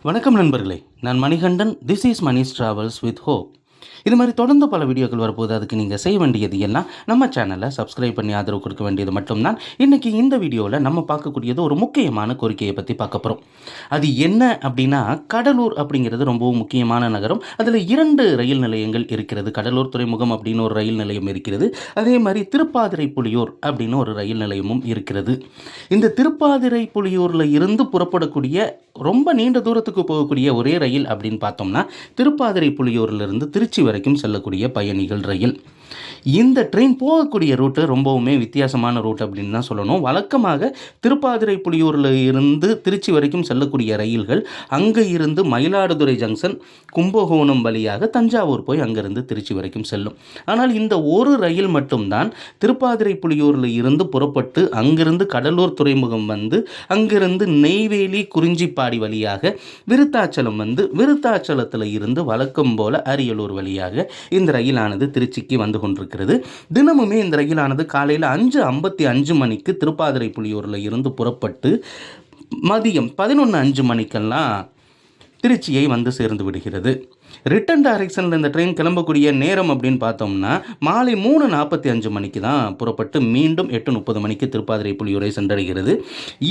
வணக்கம் நண்பர்களே, நான் Manikandan. This is Mani's travels with hope. இது மாதிரி தொடர்ந்து பல வீடியோக்கள் வரப்போது. அதுக்கு நீங்கள் செய்ய வேண்டியது எல்லாம் நம்ம சேனலை சப்ஸ்கிரைப் பண்ணி ஆதரவு கொடுக்க வேண்டியது மட்டும்தான். இன்றைக்கி இந்த வீடியோவில் நம்ம பார்க்கக்கூடியது ஒரு முக்கியமான கோரிக்கையை பற்றி பார்க்க போகிறோம். அது என்ன அப்படின்னா, கடலூர் அப்படிங்கிறது ரொம்பவும் முக்கியமான நகரம். அதில் 2 ரயில் நிலையங்கள் இருக்கிறது. கடலூர் துறைமுகம் அப்படின்னு ஒரு ரயில் நிலையம் இருக்கிறது. அதே மாதிரி திருப்பாதிரை புலியூர் அப்படின்னு ஒரு ரயில் நிலையமும் இருக்கிறது. இந்த திருப்பாதிரை புலியூரில் இருந்து புறப்படக்கூடிய ரொம்ப நீண்ட தூரத்துக்கு போகக்கூடிய ஒரே ரயில் அப்படின்னு பார்த்தோம்னா திருப்பாதிரை புலியூரிலிருந்து திருச்சி வரைக்கும் செல்லக்கூடிய பயணிகள் ரயில். இந்த ட்ரெயின் போகக்கூடிய ரூட்டு ரொம்பவுமே வித்தியாசமான ரூட் அப்படின்னு தான் சொல்லணும். வழக்கமாக திருப்பாதிரை புலியூரில் இருந்து திருச்சி வரைக்கும் செல்லக்கூடிய ரயில்கள் அங்கே இருந்து மயிலாடுதுறை ஜங்ஷன், கும்பகோணம் வழியாக தஞ்சாவூர் போய் அங்கிருந்து திருச்சி வரைக்கும் செல்லும். ஆனால் இந்த ஒரு ரயில் மட்டும்தான் திருப்பாதிரை புலியூரில் இருந்து புறப்பட்டு அங்கிருந்து கடலூர் துறைமுகம் வந்து அங்கிருந்து நெய்வேலி குறிஞ்சிப்பாடி வழியாக விருத்தாச்சலம் வந்து விருத்தாச்சலத்தில் இருந்து வழக்கம் போல அரியலூர் வழியாக இந்த ரயிலானது திருச்சிக்கு வந்து கொண்டிருக்கிறது. தினமுமே இந்த ரயிலானது காலையில் 5:55 மணிக்கு திருப்பாதிரை புலியூரில் இருந்து புறப்பட்டு மதியம் 11:05 மணிக்கெல்லாம் திருச்சியை வந்து சேர்ந்து விடுகிறது. ரிட்டன் டைரக்ஷனில் இந்த ட்ரெயின் கிளம்பக்கூடிய நேரம் அப்படின்னு பார்த்தோம்னா மாலை 3:45 மணிக்கு தான் புறப்பட்டு மீண்டும் 8:30 மணிக்கு திருப்பாதிரை புலியூரை சென்றடைகிறது.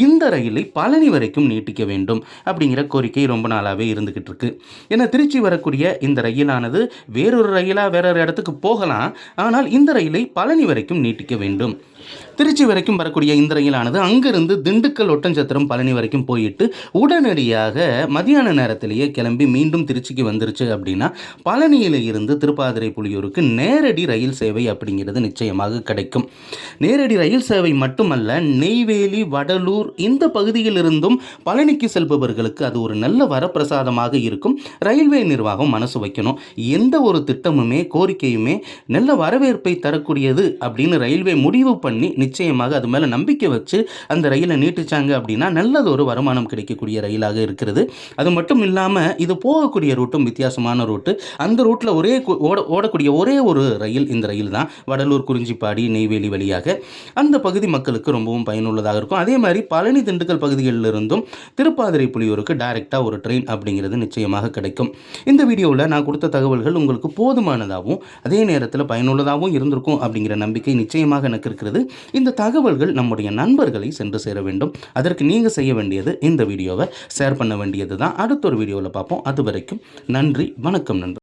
இந்த ரயிலை பழனி வரைக்கும் நீட்டிக்க வேண்டும் அப்படிங்கிற கோரிக்கை ரொம்ப நாளாகவே இருந்துக்கிட்டு இருக்கு. ஏன்னா திருச்சி வரக்கூடிய இந்த ரயிலானது வேறொரு ரயிலாக வேறொரு இடத்துக்கு போகலாம். ஆனால் இந்த ரயிலை பழனி வரைக்கும் நீட்டிக்க வேண்டும். திருச்சி வரைக்கும் வரக்கூடிய இந்த ரயிலானது அங்கிருந்து திண்டுக்கல், ஒட்டஞ்சத்திரம், பழனி வரைக்கும் போயிட்டு உடனடியாக மதியான நேரத்திலேயே கிளம்பி மீண்டும் திருச்சிக்கு வந்துருச்சு அப்படின்னா பழனியில் இருந்து திருப்பாதிரை புலியூருக்கு நேரடி ரயில் சேவை அப்படிங்கிறது நிச்சயமாக கிடைக்கும். நேரடி ரயில் சேவை மட்டுமல்ல, நெய்வேலி, வடலூர் இந்த பகுதியில் இருந்தும் பழனிக்கு செல்பவர்களுக்கு அது ஒரு நல்ல வரப்பிரசாதமாக இருக்கும். ரயில்வே நிர்வாகம் மனசு வைக்கணும். எந்த ஒரு திட்டமுமே கோரிக்கையுமே நல்ல வரவேற்பை தரக்கூடியது அப்படின்னு ரயில்வே முடிவு பண்ணி நிச்சயமாக அது மேலே நம்பிக்கை வச்சு அந்த ரயிலை நீட்டிச்சாங்க அப்படின்னா நல்லது ஒரு வருமானம் கிடைக்கக்கூடிய ரயிலாக இருக்கிறது. அது மட்டும் இல்லாமல் இது போகக்கூடிய ரூட்டும் வித்தியாசமான ரூட்டு. அந்த ரூட்டில் ஓடக்கூடிய ஒரே ஒரு ரயில் இந்த ரயில் தான். வடலூர், குறிஞ்சிப்பாடி, நெய்வேலி வழியாக அந்த பகுதி மக்களுக்கு ரொம்பவும் பயனுள்ளதாக இருக்கும். அதே மாதிரி பழனி, திண்டுக்கல் பகுதிகளிலிருந்தும் திருப்பாதிரை புலியூருக்கு டைரெக்டாக ஒரு ட்ரெயின் அப்படிங்கிறது நிச்சயமாக கிடைக்கும். இந்த வீடியோவில் நான் கொடுத்த தகவல்கள் உங்களுக்கு போதுமானதாகவும் அதே நேரத்தில் பயனுள்ளதாகவும் இருந்திருக்கும் அப்படிங்கிற நம்பிக்கை நிச்சயமாக எனக்கு இருக்கிறது. இந்த தகவல்கள் நம்முடைய நண்பர்களை சென்று சேர வேண்டும். அதற்கு நீங்கள் செய்ய வேண்டியது இந்த வீடியோவை ஷேர் பண்ண வேண்டியது தான். அடுத்த ஒரு வீடியோவில் பார்ப்போம். அது வரைக்கும் நன்றி, வணக்கம் நண்பர்.